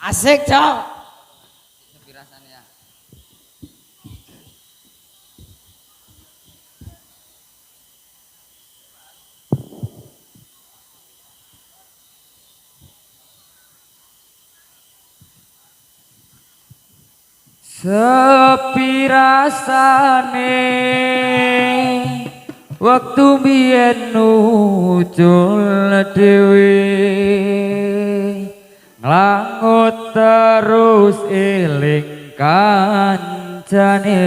Asik, Cok. Sepi rasane waktu biyen nucul dhewe nglangut terus eling kancane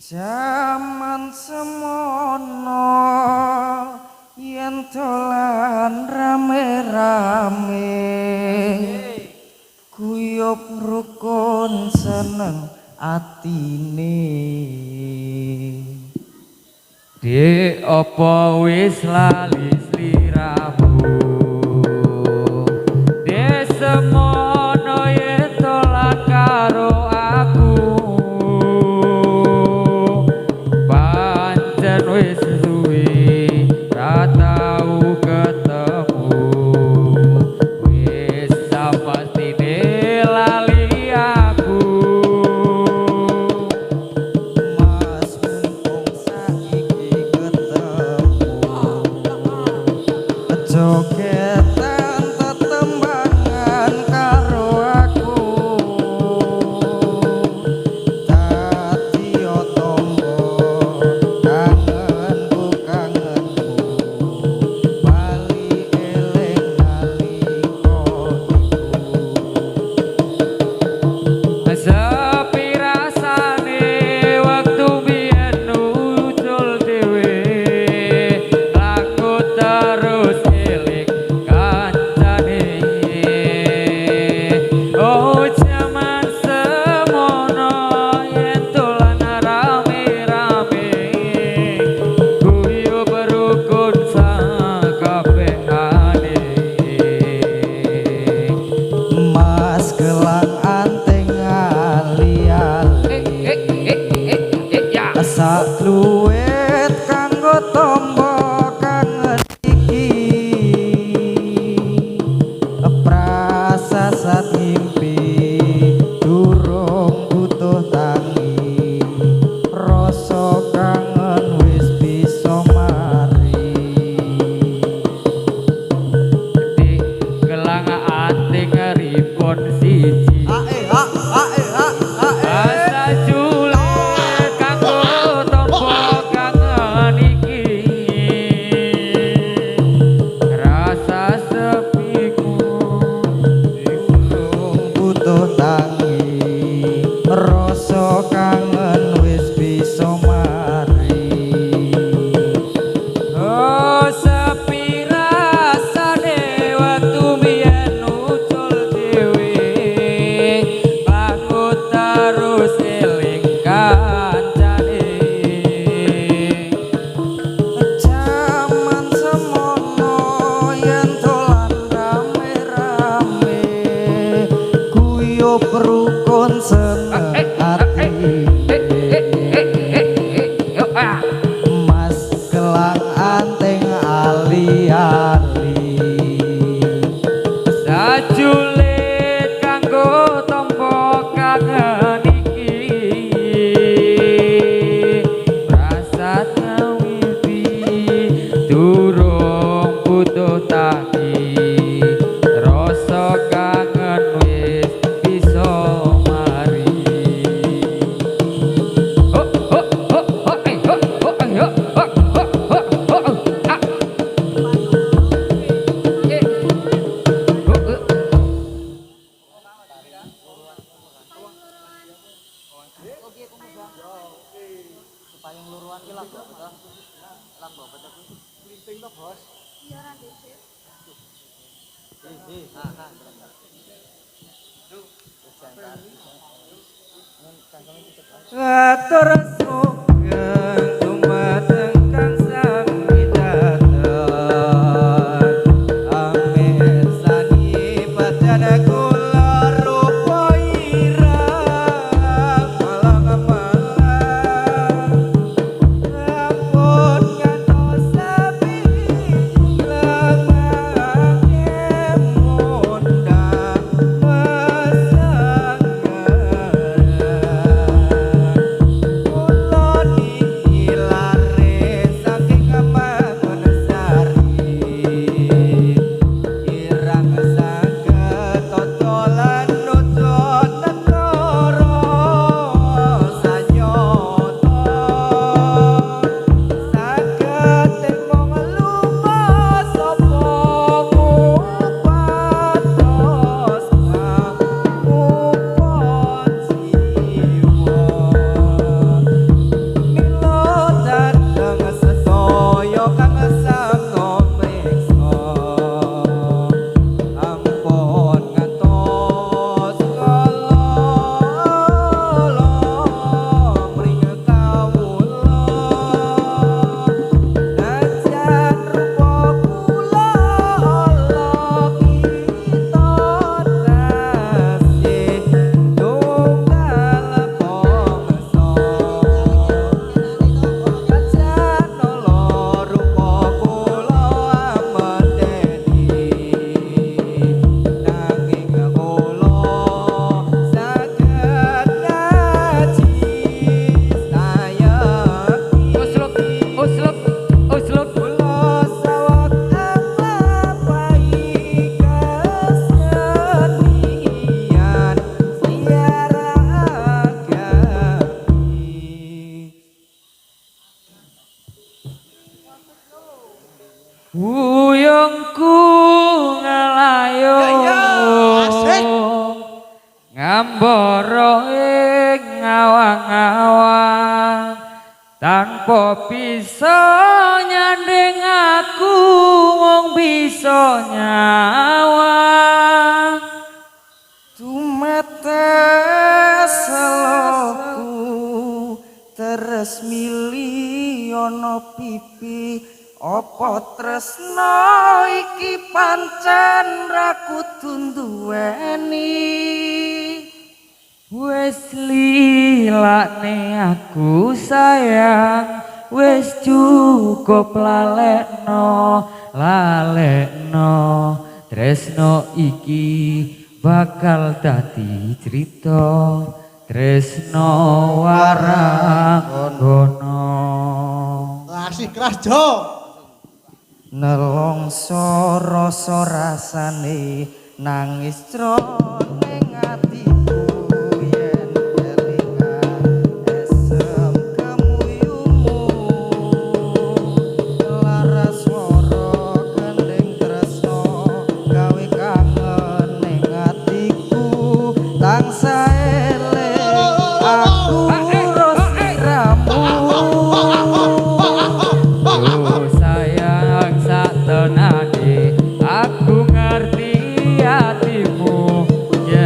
Jaman semono yen dolan rame-rame guyub rukun seneng atine Dek apa wis lali sliramu Dek semono yen tolak karo aku pancen wis suwe ra tau ketemu wis sapastine lali aku Mas mumpung saiki ketemu jogetan tetembangan karo aku dadi tombo kangenku bali eling nalika Sepi rasane waktu biyen nucul dhewe aku terus eling kancane Oh jaman semono yen dolan rame-rame guyub rukun sakabehane Mas gelang anting ali-ali sak luwet kanggo tombo kangen iki prasasat mimpi durung butuh tangi rasa kangen wis bisa mari di gelang anting ribon siji asa jule kanggo tombo Mas gelang anting ali-ali sajulit kanggo tompo kangen iki prasat ngawiti durung butuh taki rasa kangen wis bisa mari ho ho ho ho ai ho ho ai ho ho ho ho ho ah eh ho Atur sugeng dumateng Kang Sang Widateng amirsani badan kula rupa ireng malang-malang ampun ngantos sapi lemake mundang mesanggen kula niki lare saking mangun sari kirang saged totolan nutut negara sanyata saged temong lunga sapa ngupados ngupon jiwa mila dateng sedaya kang sang mriksa ampun ngantos kala mring kawula najan rupa kula ala kita tasih tunggal bangsa najan ala rupa kula amedeni nanging kula saged ngaji usluk sayekti usluk usluk kula saweg nglampahi kesenian ziarah agami Wuyungku ngelayung ngambara ing ngawang-awang tanpa bisa nyanding aku wong bisa nyawang tumetes seloku terus mili ana pipi apa tresna iki pancen ra kudu duweni wis lilane aku sayang wis cukup lalekno tresno iki bakal dadi cerita tresno warang gono Asih keras Jo. nelongso rasa rasane nangis jroning atiku yen kelingan esem kemuyumu laras swara gendeng tresno gawe kangen ning atiku tansah eling aku rosiramu Oh sayang sak tenane aku ngerti hatimu yen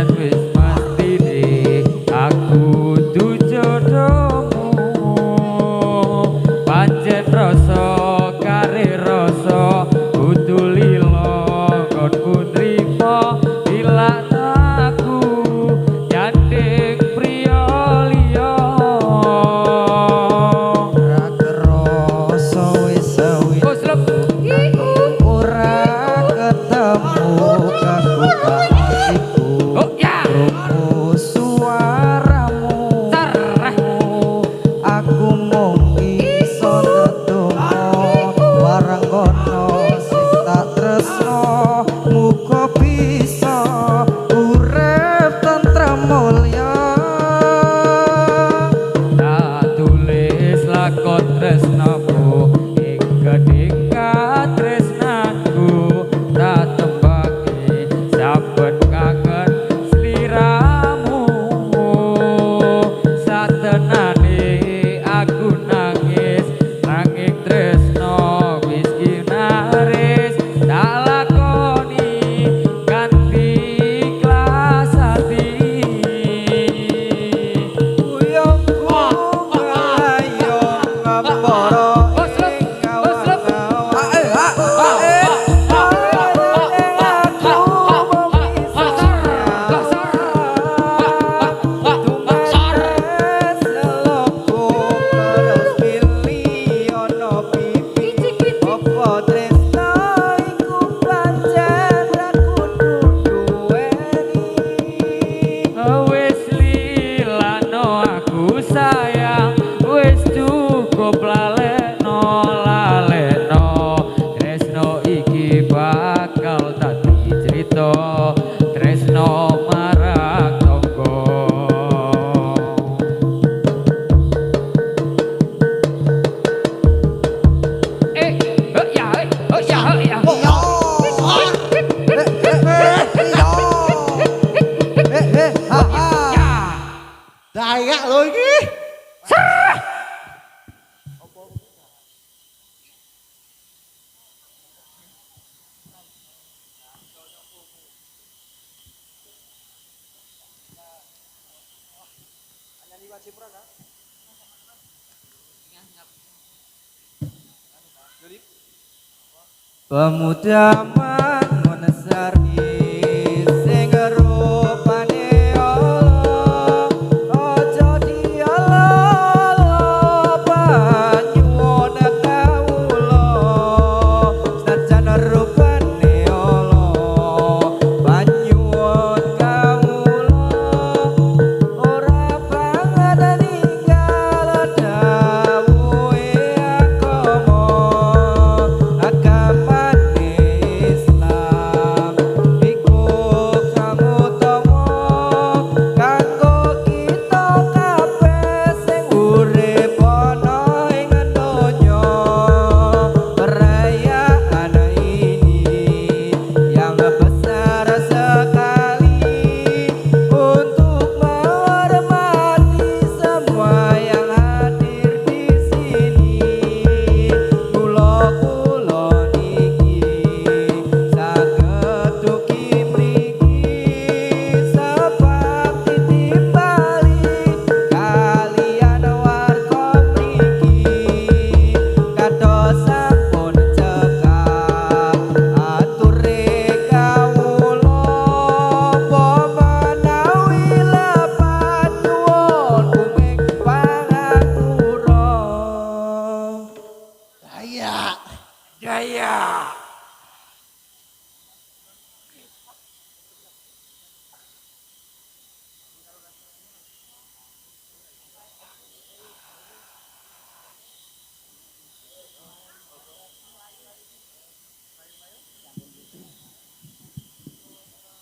saka tresnaku ing gedhingan tresnaku tak tembake saben kangen sliramu satenane aku nangis nanging tresno wis ginaris tak lakoni kanthi ikhlas ati Uyungku kalayong ngapara ing kawan-kawan. wis lilano aku sayang wis cukup lalekno tresno iki bakal dadi crita tresno marang tangga ya Dayak lho iki. Pemuda mangun sari sing rupane Allah aja diala banyuwun kawula sajan rupane Allah banyuwun kawula ora banget ninggal dawuhe agama Islam iku kamu tomo kanggo kita kabeh sing urip ana ing donya perayaan ini yang besar sekali untuk menghormati semua yang hadir di sini kula niki saged dugi mriki sebab ditimbali kalian warga mriki kados sampun cekap ature kawula menawi lepat nyuwun kuming pangapura. Dayak.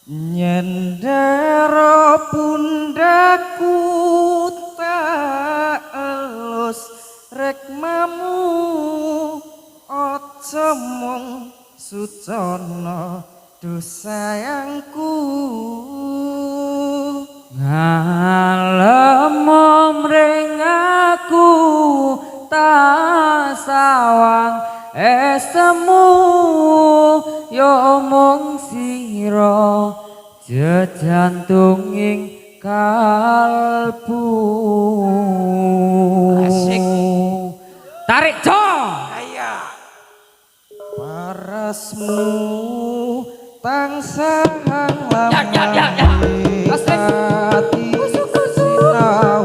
Nyendera pundakku tak elus rekmamu aja mung sucana duh sayangku ngalem mring aku tak sawang esemu yo mung sira jejantunging kalbu asik tarik jo parasmu tansah Asik. ati sinau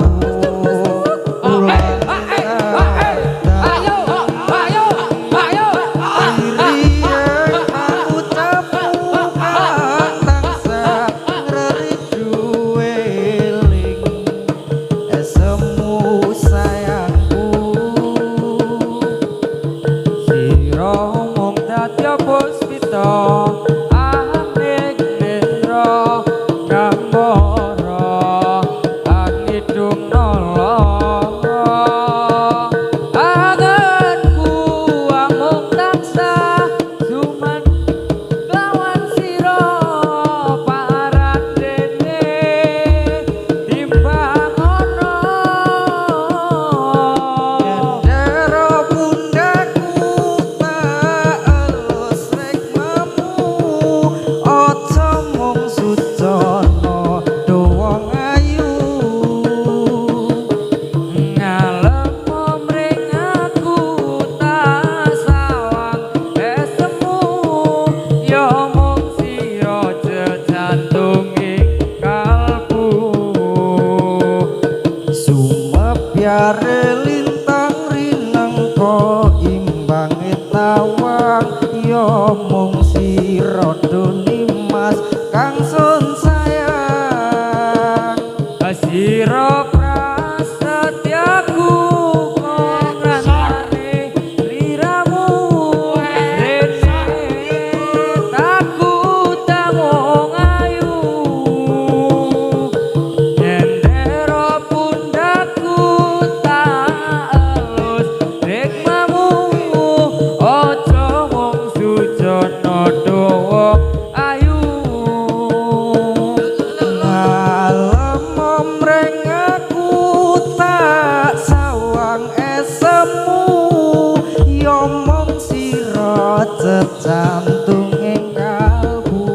secantunging kalbu.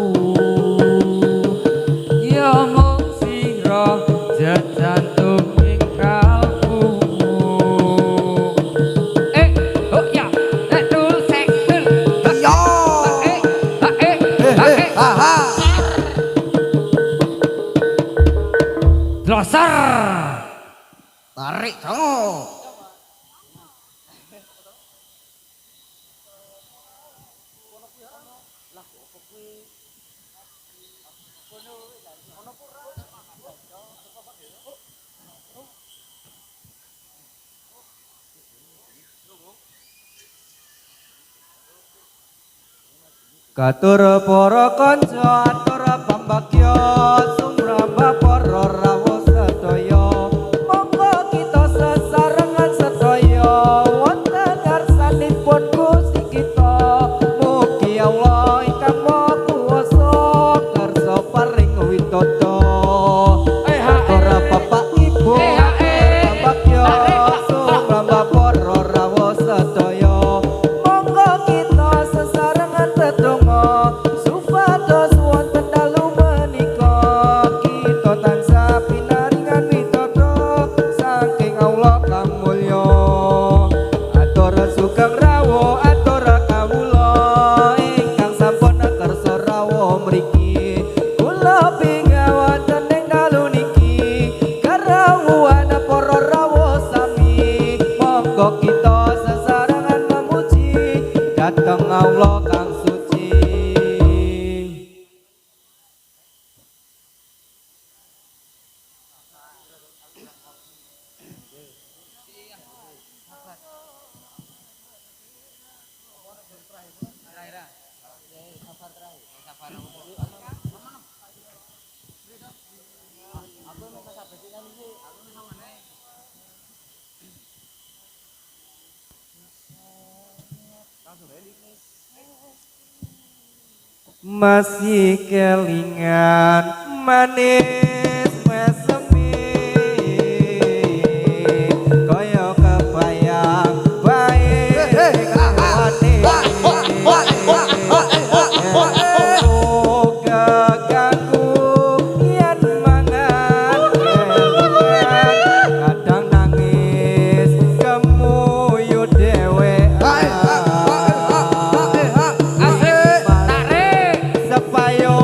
Ya mung sira jejantunging kalbumu. Oh ya, dul sekul. Iya. Aha. Losar. Tarik dong. Katur para kanca atur pambagya sumramba para rawuh sedaya monggo kita sesarengan sedaya wonten ngarsanipun Gusti kita mugi Allah ingkang Maha Kuwasa kersa paring widodo para bapak ibu pambagya sumramba para rawuh sedaya monggo kita sesarengan tetungga supados wonten dalu menika kita tansah pinaringan widodo saking Allah kang mulya atur sugeng rawuh atur kawula ingkang sampun kersa rawuh mriki kula pingawaten ing dalu niki karawuhan para rawuh sami monggo kita sesarengan memuji dhateng Allah kang suci. Masih kelingan manis mesemi kaya kebayang baik gagangku yen mangan kadang nangis kemuyu dhewe sepayo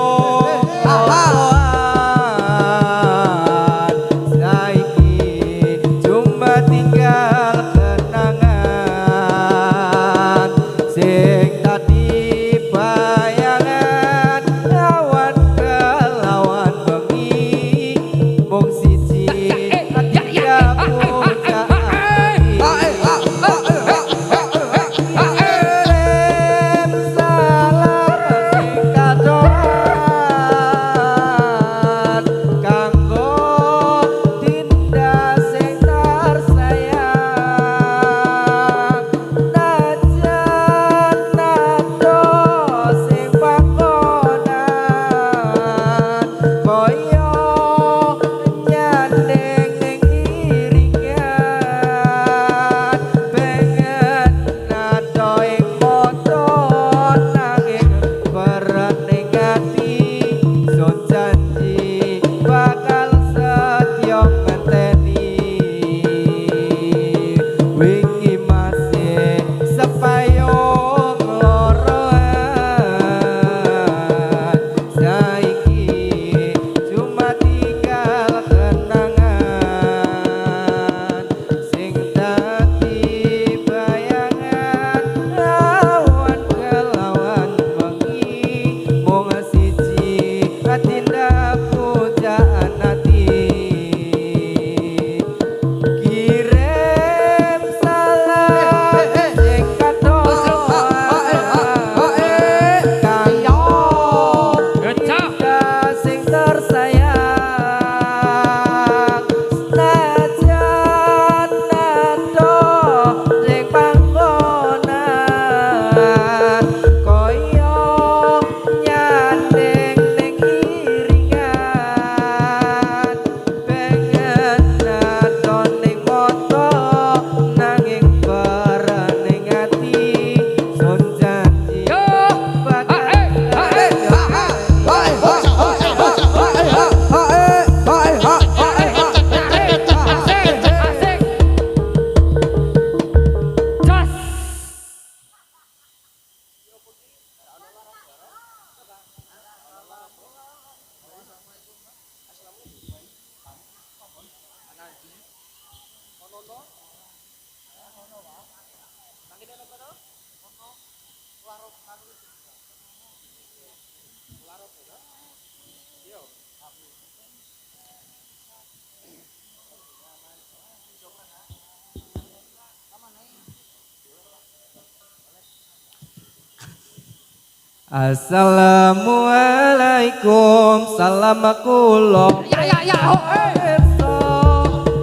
Assalamualaikum salam kula Ya ho pirsa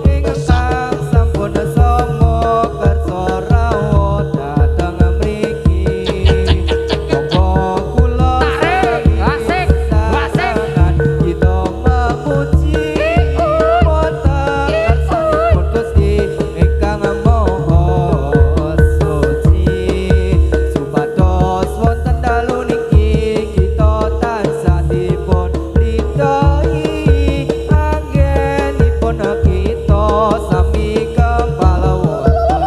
ingkang sampun sama kersa rawuh dhateng mriki monggo kula Asik kita memuji wonten kersanipun Gusti ingkang maha suci supados wonten dalu niki kita tansah dipun ridhoi anggenipun kita sami kempal wonten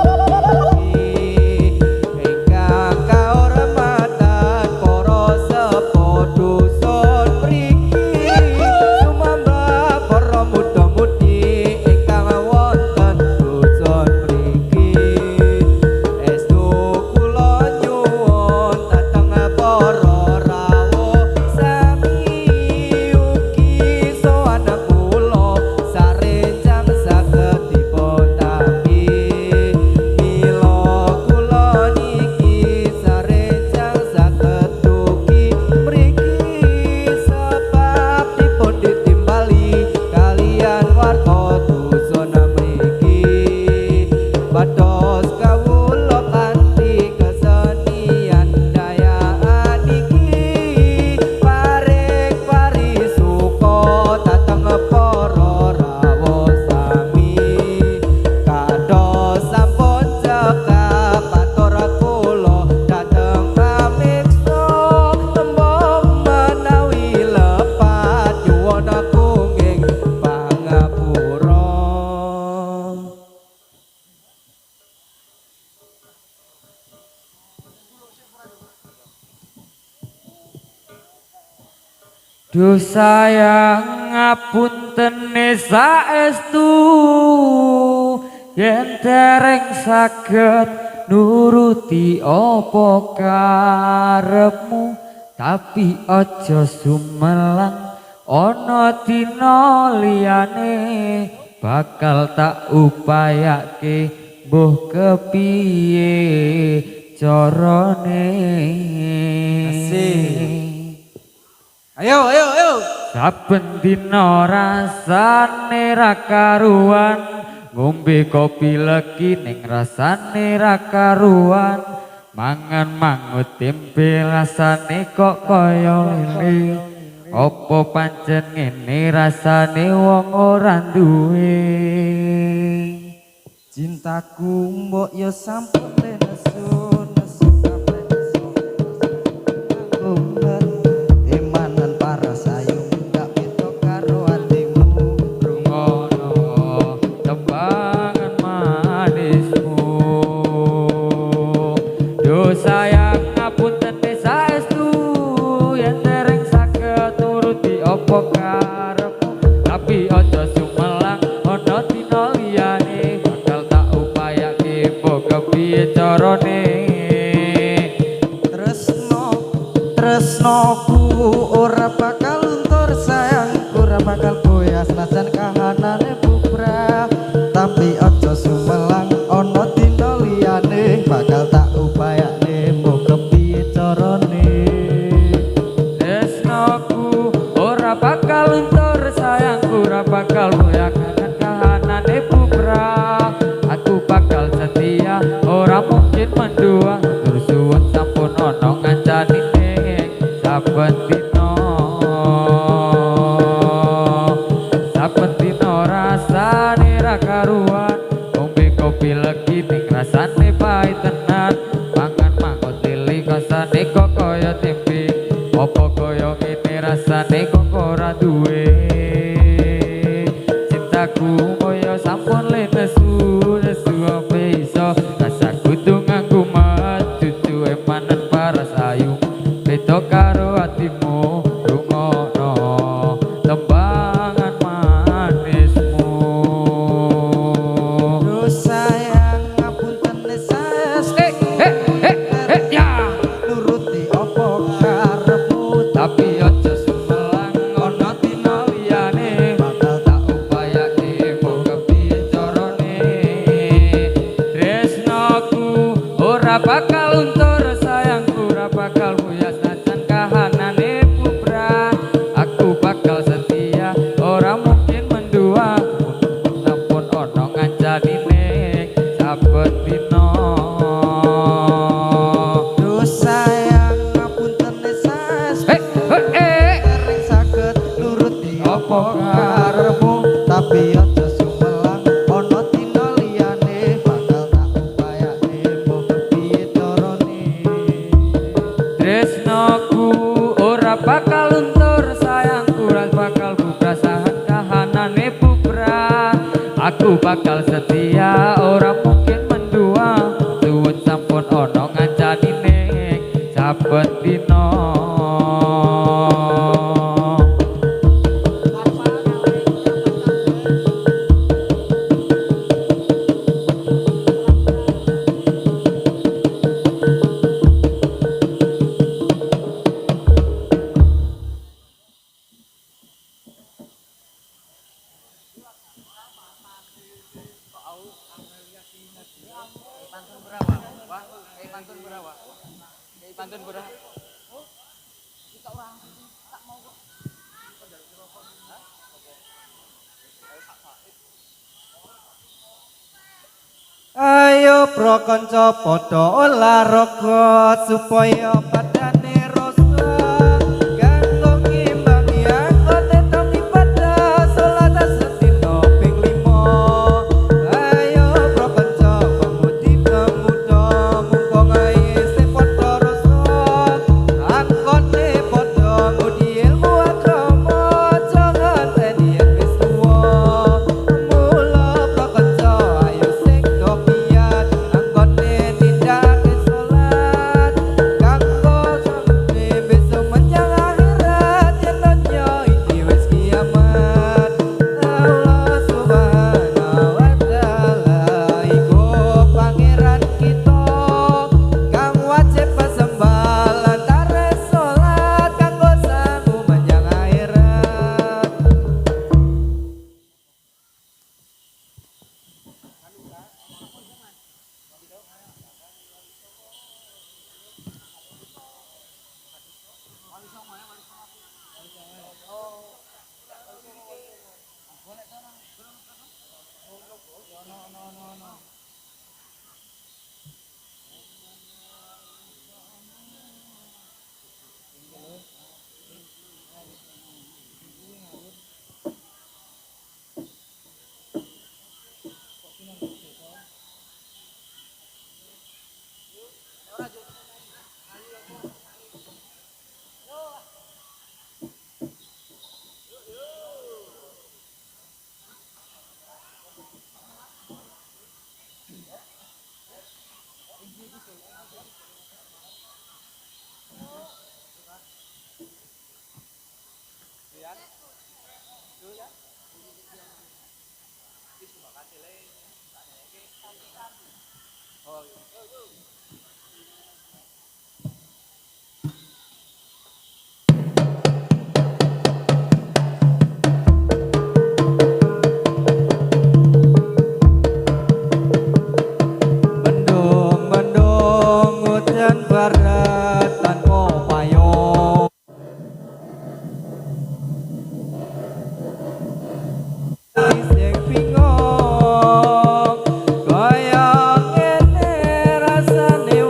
niki ingkang kaurmatan para sepuh dusun mriki sumambah para muda-mudi ingkang wonten dusun mriki estu kula nyuwun dhateng para rawuh sami ugi sowan kula sarenjang saged dipun tampi mila kula niki sarenjang saged dugi mriki sebab dipun ditimbali kalian warga dusun mriki pados kawula kanthi kesenian dayaan iki paring parisuka dhateng para rawuh sami kados sampun cekap matur kula dhateng pameksa tembung menawi lepat nyuwun kungging pangapura. Duh sayang ngapuntene saestu yen dereng saged nuruti apa karepmu tapi aja sumelang ana dina liyane bakal tak upayake mbuh kepiye carane. Asik. Ayo. Saben dina rasane ra karuan, ngombe kopi legi ning rasane ra karuan, mangan mangut tempe rasane kok kaya lele. Apa pancen ngene rasane wong ora duwe? Cintaku mbok yo sampun nesu kabeh nesu imanan para sayung gak beda karo atimu Rungono tembangan manismu. Duh sayang ngapunten saestu yen dereng saged nuruti apa karepmu tapi aja sumelang ana dina liyane bakal tak upayake mbok kepiye carane. Tresnoku ora bakal luntur sayangku ora bakal goyah senajan kahanane bubrah tapi aja sumelang ana dina liyane bakal tak upayane mbok kepiye carane. Tresnoku ora bakal luntur sayangku ora bakal goyah kahanane bubrah aku bakal setia ora mungkin mendua terus suwun sampun ana ngancanine saben dina rasane ra karuan ngombe kopi legi ning rasane pahit tenan mangan mangut lili rasane kok kaya tempe apa kaya ngene rasane kok ora duwe. Cintaku kaya sampun le nesu apa iso rasa kudu nganggo cucu emanan paras ayu beda karo atimu rungono tembangan manismu. Duh sayang ngapunten saestu Ya nuruti apa karepmu tapi aja sumelang ana dina liyane bakal tak upayake mbok kepiye carane. Tresnoku ora bakal luntur sayangku ora bakal buyas najan bakal setia, ora mungkin mendua. Suwun sampun ono ngancani ning saben dina. Ayo pro kanca padha olahraga supaya badane rasa kanggo ngimbangi anggone tong ibadah salat sedina ping 5. Ayo pro kanca pemudi pemuda mumpung ae sing padha rasa anggone padha ngudi ilmu agama jangan teni wis tuwa. Mula pro kanca ayo sing kopiat anggone tindak salat kanggo sampe besok menjang akhirat yen donya iki wis kiamat. Allah subhanahu wa ta'ala iku pangeran kita kang wajib sembah lantare salat kanggo sangu menjang akhirat. Mendung-mendung hujan barat tanpa payung sing bingung kaya ngene rasane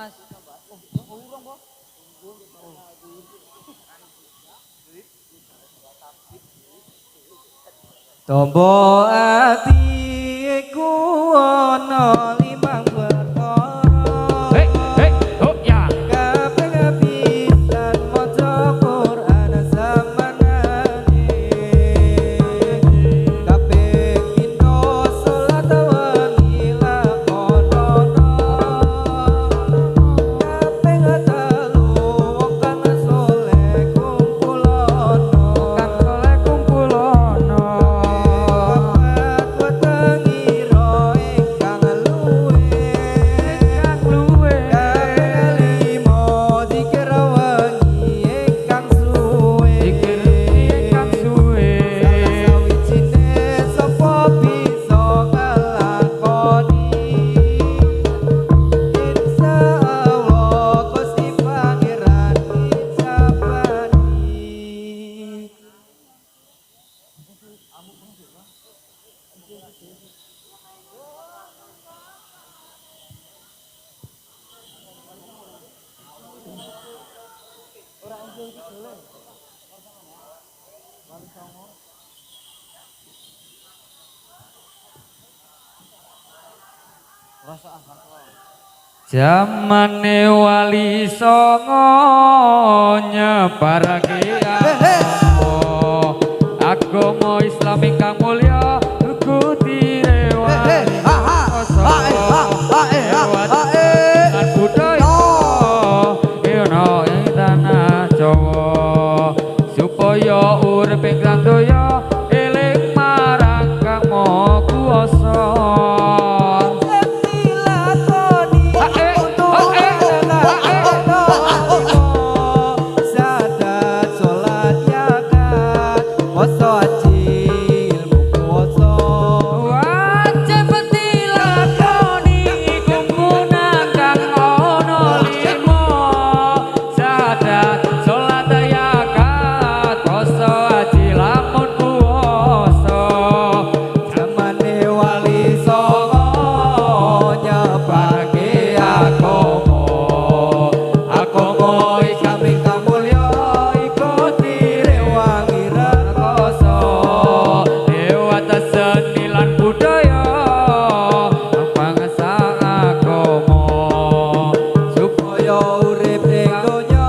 Mas. Tombo atiku ana limang perkara. Hei, hei, oh ya. Kaping pisan maca Quran zamanane. Kaping pindho salat wengi lakonono. Kaping telu wong kang saleh kumpulono. Kang soleh kumpulono. Kapat wetengi ro ingkang luwe. Kang luwe. Kaping limo zikir wengi ingkang suwe. Zikir ingkang suwe. Sawijine sapa bisa nglakoni. Insyaallah Gusti Pangeran ijabani. Zamane wali songo nyebarake agama Islam ingkang mulya kutire wali lan budaya ana ing tanah Jawa supaya urip ing donya eling marang Kang Maha Kuwasa. Wajib dilakoni kumpulan kang ana lima. Sadat salat yakat poso haji lamun puasa. Zamane wali songo nyebarake agama Islam ingkang mulya ikuti rewangi rekoso. Lewat seni lan budaya bangsa agama Supaya urip ing donya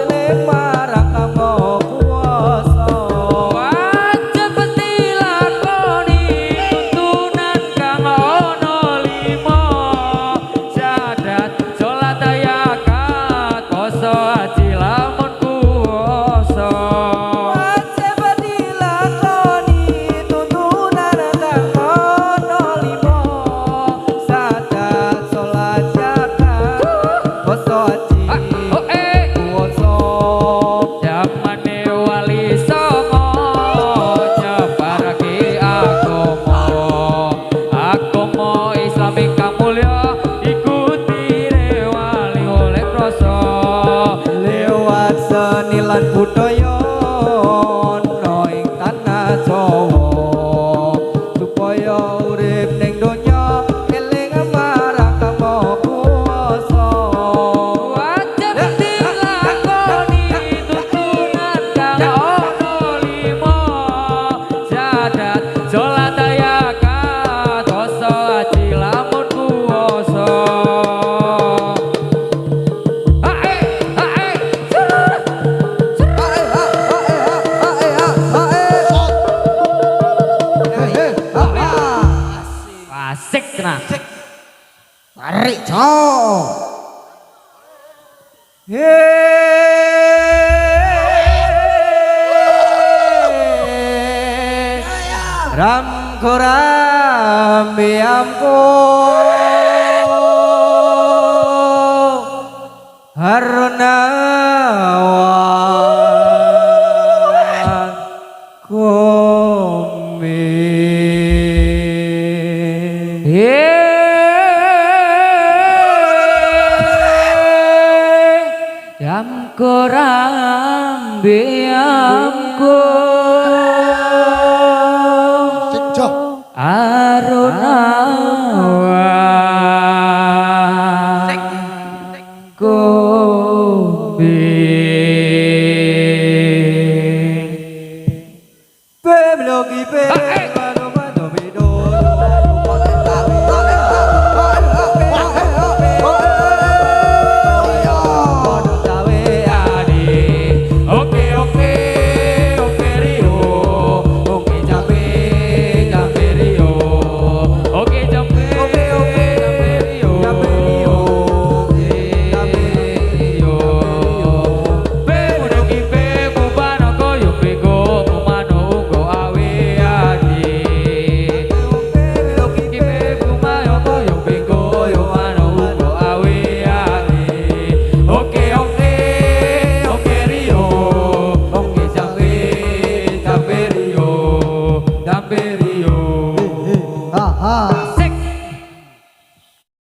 eling marang Kang Maha Kuwasa. wajib dilakoni tuntunan kang ana lima. Syahadat salat yakat poso haji lamun puasa. Wajib dilakoni tuntunan kang ana lima. Sadat salat zakat poso haji puasa. Zamane wali songo nyebarake agama Islam ingkang mulya ikuti wali oleh krasa. Lewat seni lan budaya ana ing tanah Jawa supaya urip ning donya eling marang Kang Maha Kuwasa. Wajib dilakoni tuntunan kang ana lima. Syahadat salat yakat poso haji lamun puasa. Hae hae surur asik tenan. Tarik cok. Ram koram biamku haruna wan kumi. Jam kurang biamku Cek cok. arunawan stereo. Aha,